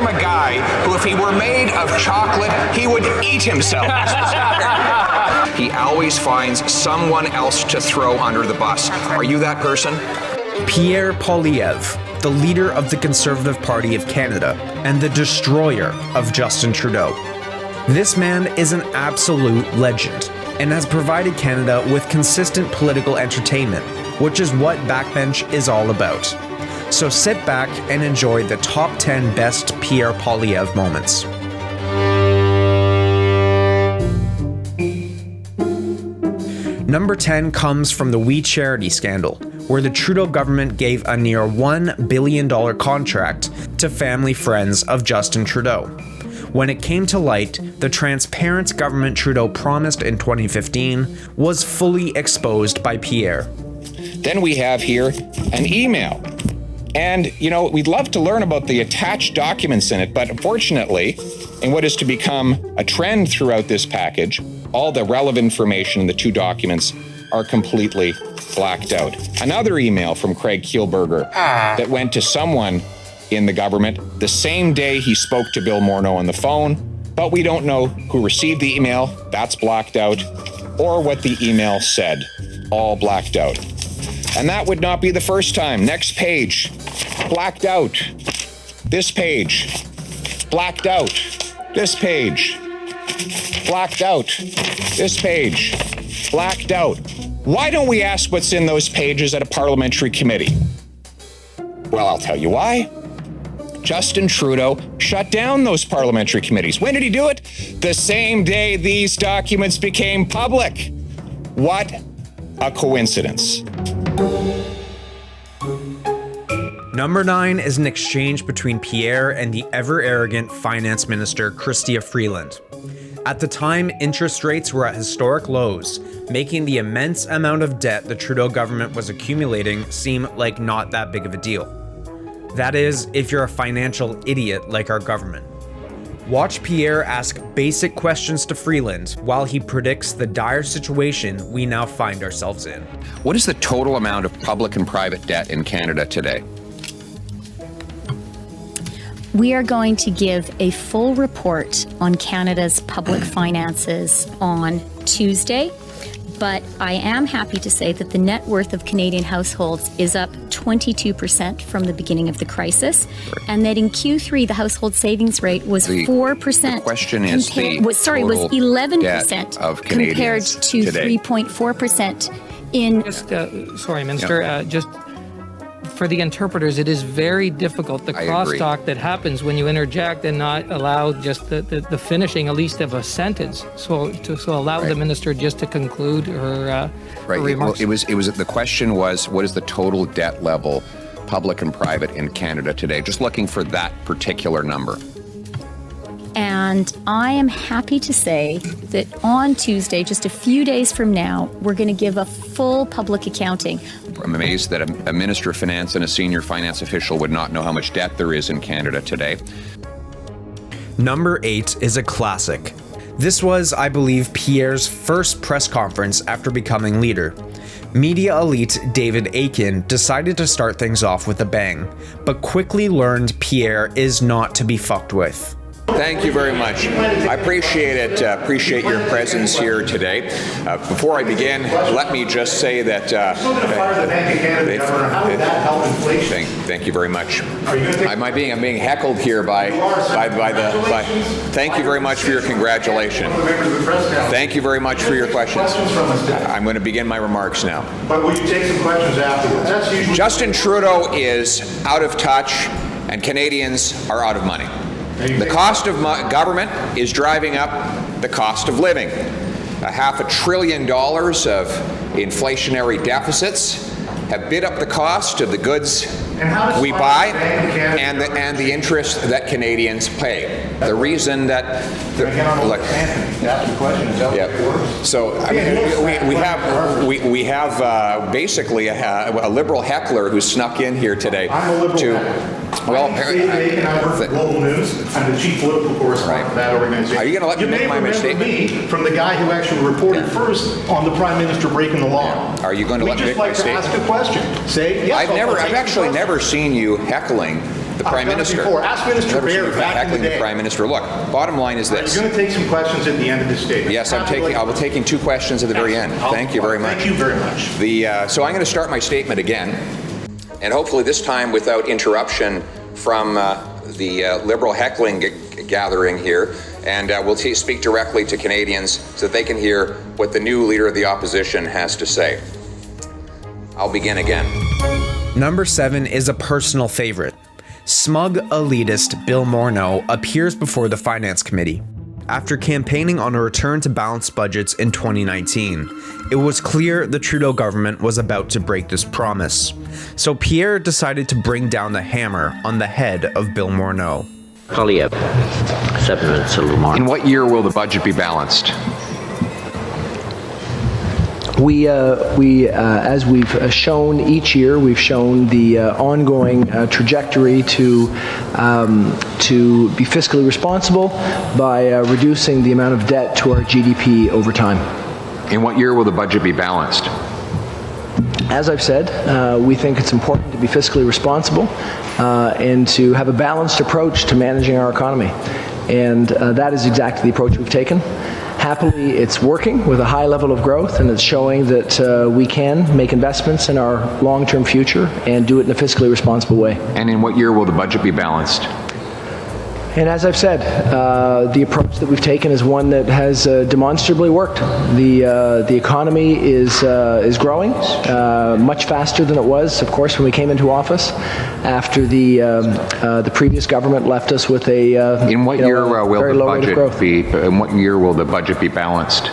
from a guy who, if he were made of chocolate, he would eat himself. He always finds someone else to throw under the bus. Are you that person? Pierre Poilievre, the leader of the Conservative Party of Canada and the destroyer of Justin Trudeau. This man is an absolute legend and has provided Canada with consistent political entertainment, which is what Backbench is all about. So sit back and enjoy the top 10 best Pierre Poilievre moments. Number 10 comes from the We Charity scandal, where the Trudeau government gave a near $1 billion contract to family friends of Justin Trudeau. When it came to light, the transparent government Trudeau promised in 2015 was fully exposed by Pierre. Then we have here an email. And, we'd love to learn about the attached documents in it, but unfortunately, in what is to become a trend throughout this package, all the relevant information in the two documents are completely blacked out. Another email from Craig Kielburger that went to someone in the government the same day he spoke to Bill Morneau on the phone, but we don't know who received the email, that's blacked out, or what the email said, all blacked out. And that would not be the first time. Next page, blacked out. This page, blacked out. This page, blacked out. This page, blacked out. Why don't we ask what's in those pages at a parliamentary committee? Well, I'll tell you why. Justin Trudeau shut down those parliamentary committees. When did he do it? The same day these documents became public. What a coincidence. Number 9 is an exchange between Pierre and the ever-arrogant finance minister Chrystia Freeland. At the time, interest rates were at historic lows, making the immense amount of debt the Trudeau government was accumulating seem like not that big of a deal. That is, if you're a financial idiot like our government. Watch Pierre ask basic questions to Freeland while he predicts the dire situation we now find ourselves in. What is the total amount of public and private debt in Canada today? We are going to give a full report on Canada's public finances on Tuesday, but I am happy to say that the net worth of Canadian households is up 22% from the beginning of the crisis, and that in Q3 the household savings rate was 4%. The question is was 11% of compared to today. 3.4% in. Sorry, Minister. Just for the interpreters, it is very difficult. The crosstalk that happens when you interject and not allow just the finishing, at least of a sentence. So allow the minister just to conclude her remarks. Well, it was the question was, what is the total debt level, public and private, in Canada today? Just looking for that particular number. And I am happy to say that on Tuesday, just a few days from now, we're going to give a full public accounting. I'm amazed that a Minister of Finance and a senior finance official would not know how much debt there is in Canada today. Number 8 is a classic. This was, I believe, Pierre's first press conference after becoming leader. Media elite David Akin decided to start things off with a bang, but quickly learned Pierre is not to be fucked with. Thank you very much. I appreciate it. Appreciate your presence here today. Before I begin, let me just say that. Thank you very much. I'm being heckled here by. Thank you very much for your congratulations. Thank you very much for your questions. I'm going to begin my remarks now. But will you take some questions afterwards? Justin Trudeau is out of touch, and Canadians are out of money. The cost of government is driving up the cost of living. $500 billion of inflationary deficits have bid up the cost of the goods we buy and the interest that Canadians pay. The reason that so I mean, we have basically a liberal heckler who snuck in here today Apparently, I work for Global News. I'm the chief political correspondent for that organization. Are you going to let me make my mistake? Me from the guy who actually reported first on the Prime Minister breaking the law. Are you going to let me make my mistake? We just like to ask a question. Say yes. I've actually never seen you heckling The Prime Minister. Before. Ask Minister Baird back in the day. The Prime Minister. Look, bottom line is this. You're going to take some questions at the end of this statement. Yes, I'll be taking 2 questions at the very end. Thank you very much. Thank you very much. So I'm going to start my statement again, and hopefully this time without interruption from the Liberal heckling gathering here, and we'll speak directly to Canadians so that they can hear what the new Leader of the Opposition has to say. I'll begin again. Number 7 is a personal favorite. Smug elitist Bill Morneau appears before the Finance Committee. After campaigning on a return to balanced budgets in 2019, it was clear the Trudeau government was about to break this promise. So Pierre decided to bring down the hammer on the head of Bill Morneau. Poilievre, 7 minutes, a little more. In what year will the budget be balanced? As we've shown each year, we've shown the ongoing trajectory to be fiscally responsible by reducing the amount of debt to our GDP over time. In what year will the budget be balanced? As I've said, we think it's important to be fiscally responsible and to have a balanced approach to managing our economy. And that is exactly the approach we've taken. Happily, it's working with a high level of growth, and it's showing that we can make investments in our long-term future and do it in a fiscally responsible way. And in what year will the budget be balanced? And as I've said, the approach that we've taken is one that has demonstrably worked. The economy is growing much faster than it was, of course, when we came into office. After the previous government left us with a in what year will very the low rate of budget growth. be? In what year will the budget be balanced?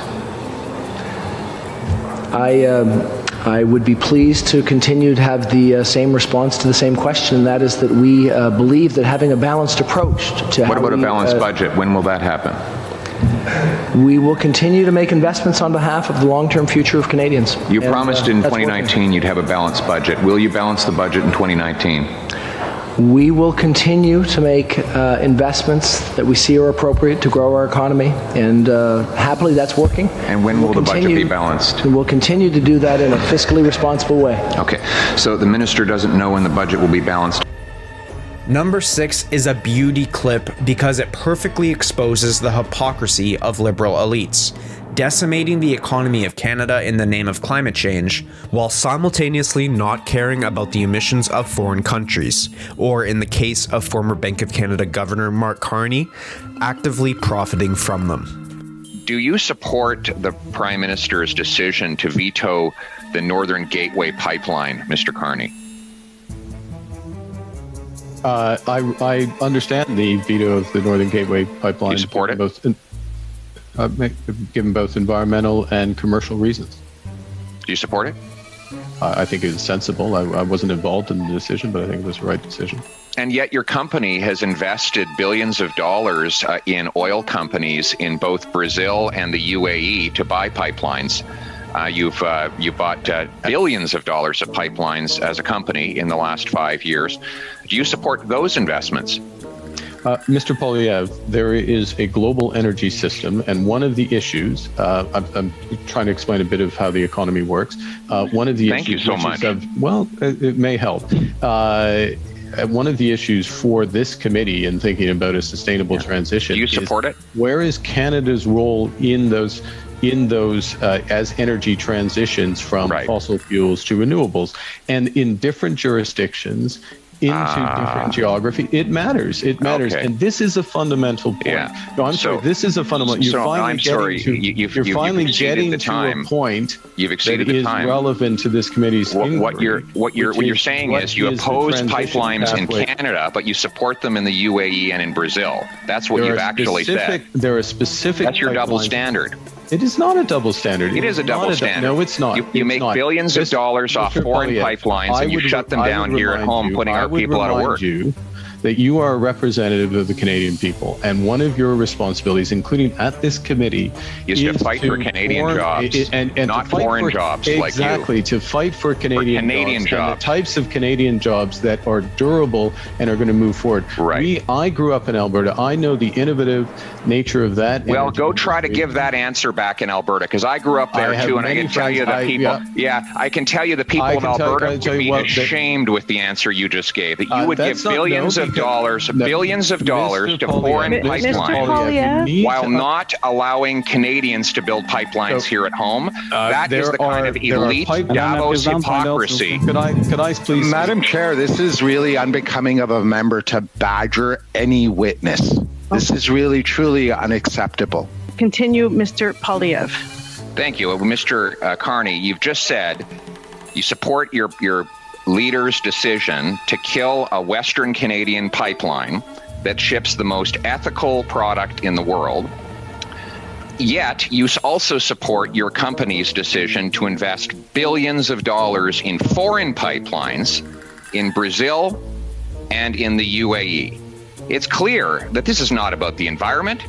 I would be pleased to continue to have the same response to the same question, and that is that we believe that having a balanced approach to What about a balanced budget? When will that happen? We will continue to make investments on behalf of the long-term future of Canadians. You promised in that's 2019 working. you'd have a balanced budget. Will you balance the budget in 2019? We will continue to make investments that we see are appropriate to grow our economy, and happily that's working. And when will the budget be balanced? And we'll continue to do that in a fiscally responsible way. Okay, so the minister doesn't know when the budget will be balanced. Number 6 is a beauty clip because it perfectly exposes the hypocrisy of Liberal elites, decimating the economy of Canada in the name of climate change, while simultaneously not caring about the emissions of foreign countries, or in the case of former Bank of Canada Governor Mark Carney, actively profiting from them. Do you support the Prime Minister's decision to veto the Northern Gateway pipeline, Mr. Carney? I understand the veto of the Northern Gateway pipeline. You support it? Given both environmental and commercial reasons. Do you support it? I think it is sensible. I wasn't involved in the decision, but I think it was the right decision. And yet your company has invested billions of dollars in oil companies in both Brazil and the UAE to buy pipelines. You bought billions of dollars of pipelines as a company in the last 5 years. Do you support those investments? Mr. Poilievre, there is a global energy system, and one of the issues, I'm trying to explain a bit of how the economy works. One of the Thank issues, you so much. It may help. One of the issues for this committee in thinking about a sustainable transition. Do you support it? Where is Canada's role in those as energy transitions from fossil fuels to renewables? And in different jurisdictions, into different geography, it matters. It matters, Okay. and this is a fundamental point. Yeah. No, I'm sorry. This is a fundamental. You're finally getting to a point You've exceeded that the is time. relevant to this committee's inquiry. What you're saying is you oppose pipelines in pathway. Canada, but you support them in the UAE and in Brazil. That's what you've actually said. There are specific. That's your double pipelines. standard. It is not a double standard. It is a double standard. No, it's not. You make billions of dollars off foreign pipelines, and you shut them down here at home, putting our people out of work. That you are a representative of the Canadian people, and one of your responsibilities, including at this committee, is to fight for Canadian jobs, and not foreign jobs like you. Exactly, to fight for Canadian jobs. And the types of Canadian jobs that are durable and are going to move forward. Right. I grew up in Alberta. I know the innovative nature of that. Well, go try to give that answer back in Alberta, because I grew up there too, and I can tell you the people. I can tell you the people of Alberta would be ashamed with the answer you just gave. That you would give billions of of dollars to foreign pipelines while not allowing Canadians to build pipelines here at home. That is the kind of elite Davos hypocrisy. Could I please? Madam Chair, this is really unbecoming of a member to badger any witness. This is really, truly unacceptable. Continue, Mr. Poilievre. Thank you. Mr. Carney, you've just said you support your leader's decision to kill a Western Canadian pipeline that ships the most ethical product in the world. Yet, you also support your company's decision to invest billions of dollars in foreign pipelines in Brazil and in the UAE. It's clear that this is not about the environment.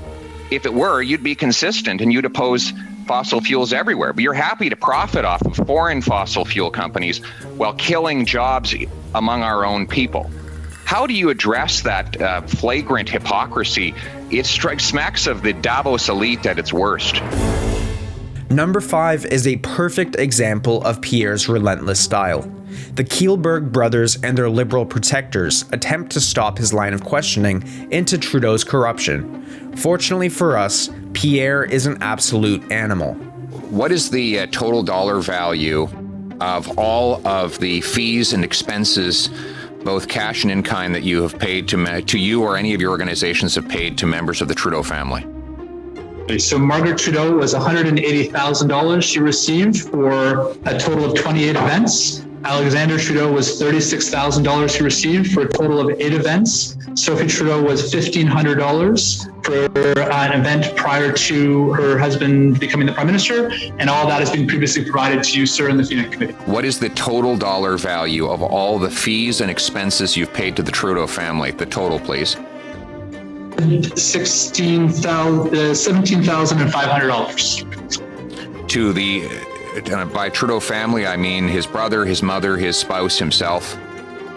If it were, you'd be consistent and you'd oppose fossil fuels everywhere. But you're happy to profit off of foreign fossil fuel companies while killing jobs among our own people. How do you address that flagrant hypocrisy? It smacks of the Davos elite at its worst. Number 5 is a perfect example of Pierre's relentless style. The Kielberg brothers and their liberal protectors attempt to stop his line of questioning into Trudeau's corruption. Fortunately for us, Pierre is an absolute animal. What is the total dollar value of all of the fees and expenses, both cash and in kind, that you have paid to you or any of your organizations have paid to members of the Trudeau family? So Margaret Trudeau was $180,000 she received for a total of 28 events. Alexander Trudeau was $36,000 he received for a total of 8 events. Sophie Trudeau was $1,500 for an event prior to her husband becoming the Prime Minister, and all that has been previously provided to you, sir, in the FINEC Committee. What is the total dollar value of all the fees and expenses you've paid to the Trudeau family? The total, please. $17,500. To the, by Trudeau family, I mean his brother, his mother, his spouse, himself.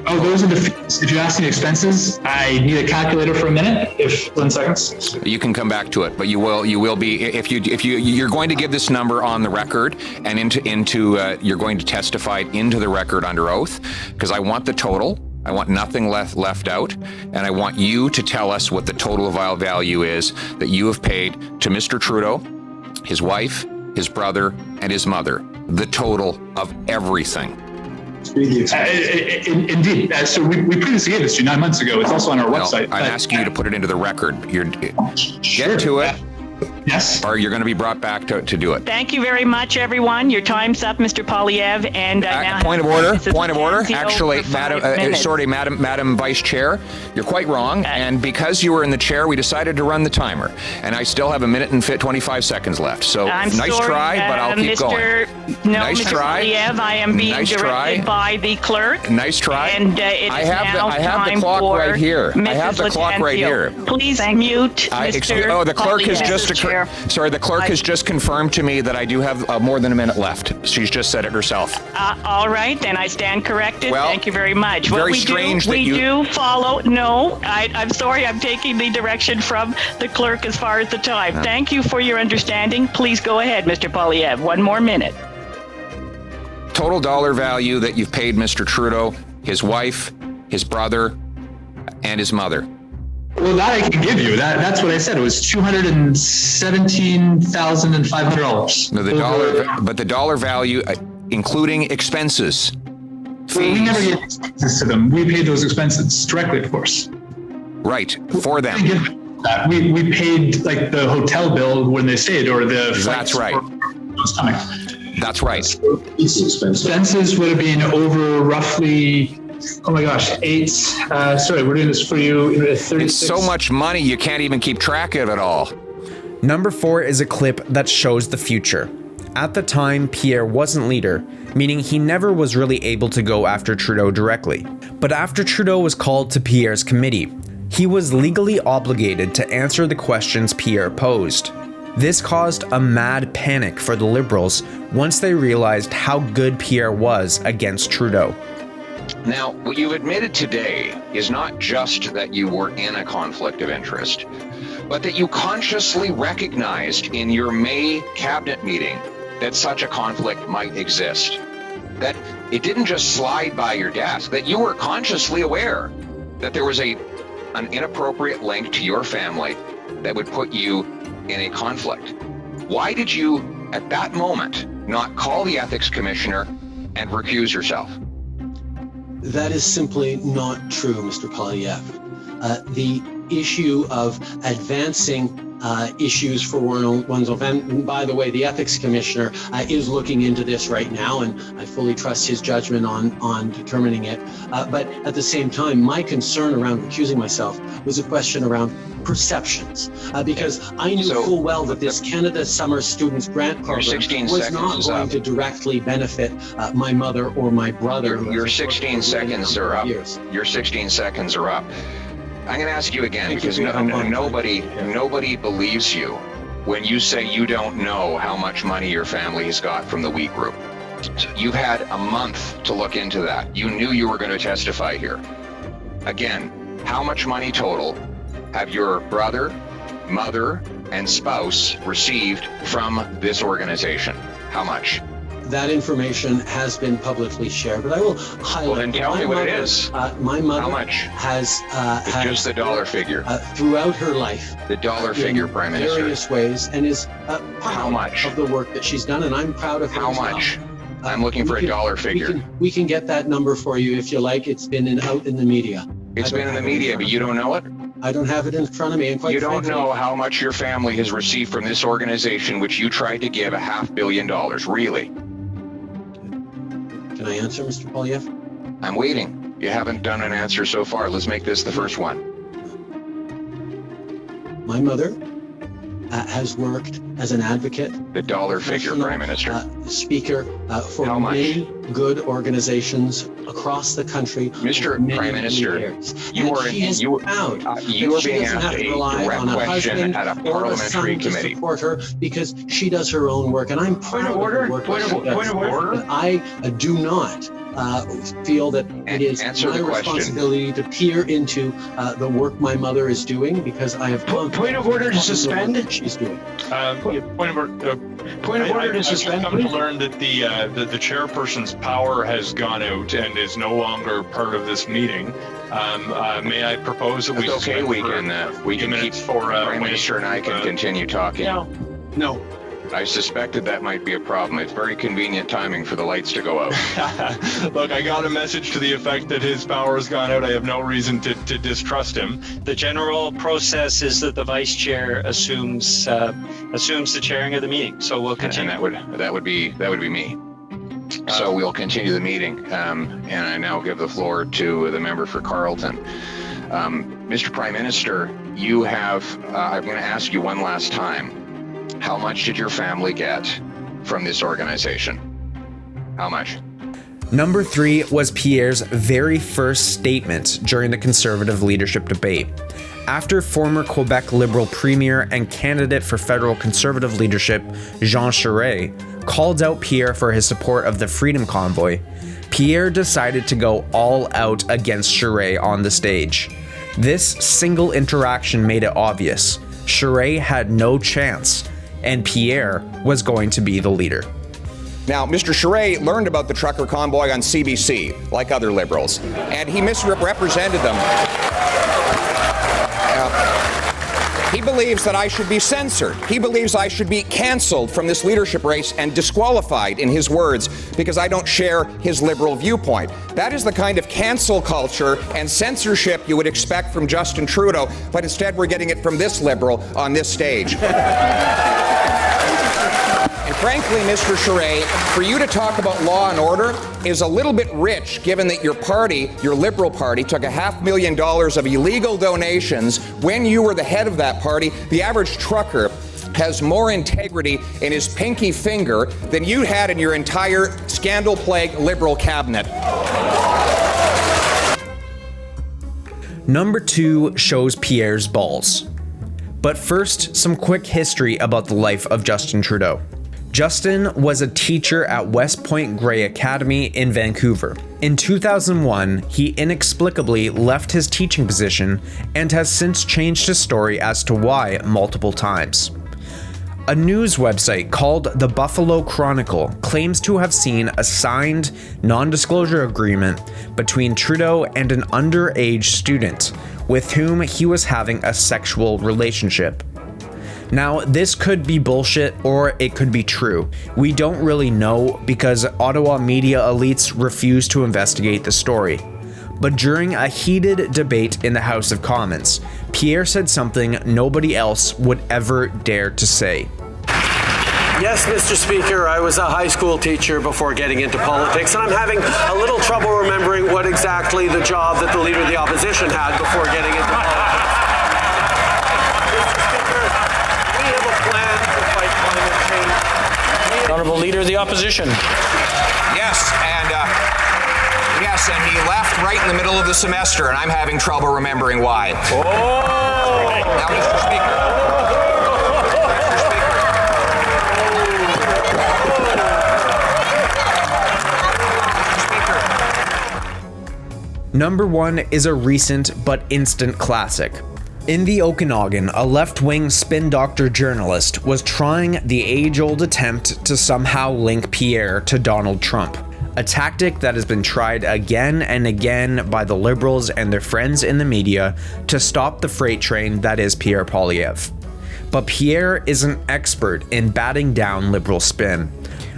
Oh, those are the fees. If you ask me expenses, I need a calculator for a minute. If 1 second. You can come back to it, but you will be if you're going to give this number on the record and into you're going to testify into the record under oath, because I want the total. I want nothing left out, and I want you to tell us what the total value is that you have paid to Mr. Trudeau, his wife, his brother, and his mother. The total of everything. Indeed. So we previously gave this to you 9 months ago. It's also on our website. I'm asking you to put it into the record. Sure. Get to it. Yes. Or you're going to be brought back to do it. Thank you very much, everyone. Your time's up, Mr. Poilievre. And point of order. Actually, Madam Vice Chair, you're quite wrong. And because you were in the chair, we decided to run the timer. And I still have 1 minute and 25 seconds left. So nice try, but I'll keep going. Nice try. Poilievre, I am being directed by the clerk. Nice try. And it I is have now the time clock for right here. Mrs. I have the clock right here. Please mute Mr. The clerk has Poilievre. the clerk has just confirmed to me that I do have more than 1 minute left. She's just said it herself. All right, then I stand corrected. Well, thank you very much. Very strange that we do follow. No, I'm sorry. I'm taking the direction from the clerk as far as the time. Thank you for your understanding. Please go ahead, Mr. Poilievre. 1 more minute. Total dollar value that you've paid Mr. Trudeau, his wife, his brother, and his mother. Well, that I can give you. That's what I said. It was $217,500. No, the dollar value, including expenses. Well, we never gave expenses to them. We paid those expenses directly, of course. Right, for them. We paid like the hotel bill when they stayed, or the That's right. That's right. So expenses would have been over roughly. Oh my gosh, 8. Sorry, we're doing this for you. 36. It's so much money, you can't even keep track of it all. Number 4 is a clip that shows the future. At the time, Pierre wasn't leader, meaning he never was really able to go after Trudeau directly. But after Trudeau was called to Pierre's committee, he was legally obligated to answer the questions Pierre posed. This caused a mad panic for the Liberals once they realized how good Pierre was against Trudeau. Now, what you've admitted today is not just that you were in a conflict of interest, but that you consciously recognized in your May cabinet meeting that such a conflict might exist. That it didn't just slide by your desk, that you were consciously aware that there was a an inappropriate link to your family that would put you in a conflict. Why did you, at that moment, not call the ethics commissioner and recuse yourself? That is simply not true, Mr. Poilievre. The issue of advancing issues for one's own, and by the way, the ethics commissioner is looking into this right now, and I fully trust his judgment on determining it. But at the same time, my concern around recusing myself was a question around perceptions, because I knew full well that this Canada Summer Students Grant Program was not going to directly benefit my mother or my brother. Your 16 seconds are up. Your 16 seconds are up. I'm going to ask you again, because nobody believes you when you say you don't know how much money your family has got from the wheat group. You've had a month to look into that. You knew you were going to testify here. Again, how much money total have your brother, mother, and spouse received from this organization? How much? That information has been publicly shared, but I will highlight. Well, then tell me what it is. My mother how much? has just the dollar figure throughout her life. The dollar figure, Prime Minister. Various ways, and is how much of the work that she's done, and I'm proud of her. How much? I'm looking for a dollar figure. We can get that number for you if you like. It's been out in the media. It's been in the media, but you don't know it? I don't have it in front of me. And quite you don't know how much your family has received from this organization, which you tried to give $500 million, really? Can I answer, Mr. Poilievre? I'm waiting. You haven't done an answer so far. Let's make this the first one. My mother has worked as an advocate. The dollar figure, Prime Minister. Speaker for many good organizations across the country. Mr. Prime Minister, you are being asked a direct question at a parliamentary committee. Support her because she does her own work, and I'm proud of the work that she does. Point of order. But I do not feel that it is my responsibility to peer into the work my mother is doing, because I have point of order to suspend. She's doing. Point of order to suspend. I've come to learn that the chairperson's power has gone out and is no longer part of this meeting. May I propose that we can keep Prime Minister and I can continue talking. No. I suspected that might be a problem. It's very convenient timing for the lights to go out. Look, I got a message to the effect that his power has gone out. I have no reason to distrust him. The general process is that the vice chair assumes the chairing of the meeting. So we'll continue. And that would be me. So we'll continue the meeting. And I now give the floor to the member for Carleton. Mr. Prime Minister, you have. I'm going to ask you one last time. How much did your family get from this organization? How much? Number 3 was Pierre's very first statement during the Conservative leadership debate. After former Quebec Liberal Premier and candidate for federal Conservative leadership, Jean Charest, called out Pierre for his support of the Freedom Convoy, Pierre decided to go all out against Charest on the stage. This single interaction made it obvious. Charest had no chance, and Pierre was going to be the leader. Now, Mr. Charest learned about the trucker convoy on CBC, like other Liberals, and he misrepresented them. He believes that I should be censored. He believes I should be canceled from this leadership race and disqualified, in his words, because I don't share his liberal viewpoint. That is the kind of cancel culture and censorship you would expect from Justin Trudeau, but instead we're getting it from this liberal on this stage. And frankly, Mr. Charest, for you to talk about law and order is a little bit rich, given that your party, your Liberal Party, took $500,000 of illegal donations when you were the head of that party. The average trucker has more integrity in his pinky finger than you had in your entire scandal-plagued Liberal cabinet. Number 2 shows Pierre's balls. But first, some quick history about the life of Justin Trudeau. Justin was a teacher at West Point Grey Academy in Vancouver. In 2001, he inexplicably left his teaching position and has since changed his story as to why multiple times. A news website called the Buffalo Chronicle claims to have seen a signed non-disclosure agreement between Trudeau and an underage student with whom he was having a sexual relationship. Now, this could be bullshit or it could be true. We don't really know because Ottawa media elites refuse to investigate the story. But during a heated debate in the House of Commons, Pierre said something nobody else would ever dare to say. Yes, Mr. Speaker, I was a high school teacher before getting into politics, and I'm having a little trouble remembering what exactly the job that the Leader of the Opposition had before getting into politics. Mr. Speaker, we have a plan to fight climate change. Honourable Leader of the Opposition. Yes, and he left right in the middle of the semester, and I'm having trouble remembering why. Oh! Now, Mr. Speaker. Number 1 is a recent but instant classic. In the Okanagan, a left-wing spin doctor journalist was trying the age-old attempt to somehow link Pierre to Donald Trump. A tactic that has been tried again and again by the Liberals and their friends in the media to stop the freight train that is Pierre Poilievre. But Pierre is an expert in batting down Liberal spin.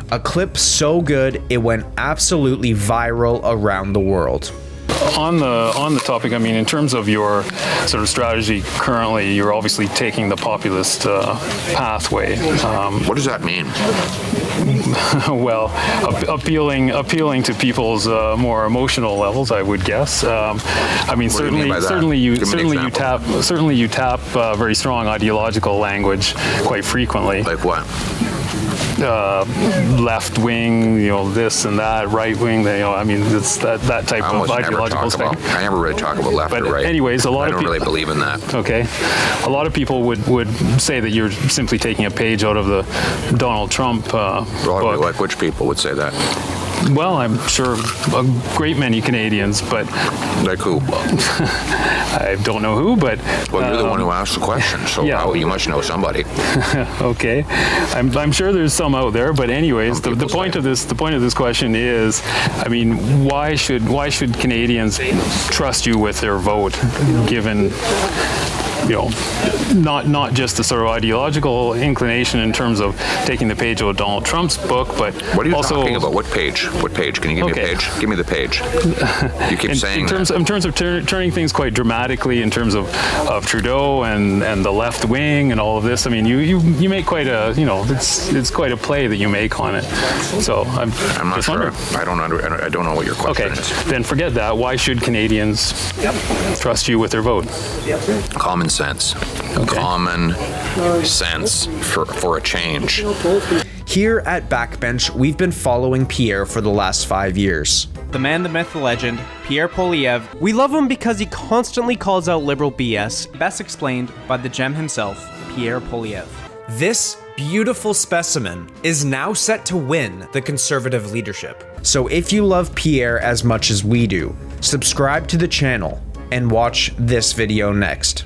A clip so good it went absolutely viral around the world. On the topic, I mean, in terms of your sort of strategy currently, you're obviously taking the populist pathway. What does that mean? Well, appealing to people's more emotional levels, I would guess. I mean, certainly you tap very strong ideological language quite frequently. Like what? Left wing, this and that, right wing, I mean, it's that type of ideological spectrum. I never really talk about left but or right. Anyways, I don't really believe in that. Okay. A lot of people would say that you're simply taking a page out of the Donald Trump book. Like which people would say that? Well, I'm sure a great many Canadians, but... Like who? I don't know who, but... Well, you're the one who asked the question, so yeah. You must know somebody. Okay. I'm sure there's some out there, but anyways, the point of this question is, I mean, why should Canadians trust you with their vote, given... not just the sort of ideological inclination in terms of taking the page out of Donald Trump's book, but what are you also talking about? What page? What page? Can you give me a page? Give me the page. You keep saying in terms of turning things quite dramatically in terms of Trudeau and the left wing and all of this. I mean, you make quite a it's quite a play that you make on it. So I'm not just sure. wondering. I don't know what your question is. Then forget that. Why should Canadians trust you with their vote? Common sense. Okay. Common sense for a change. Here at Backbench, we've been following Pierre for the last 5 years. The man, the myth, the legend, Pierre Poilievre. We love him because he constantly calls out liberal BS, best explained by the gem himself, Pierre Poilievre. This beautiful specimen is now set to win the Conservative leadership. So if you love Pierre as much as we do, subscribe to the channel and watch this video next.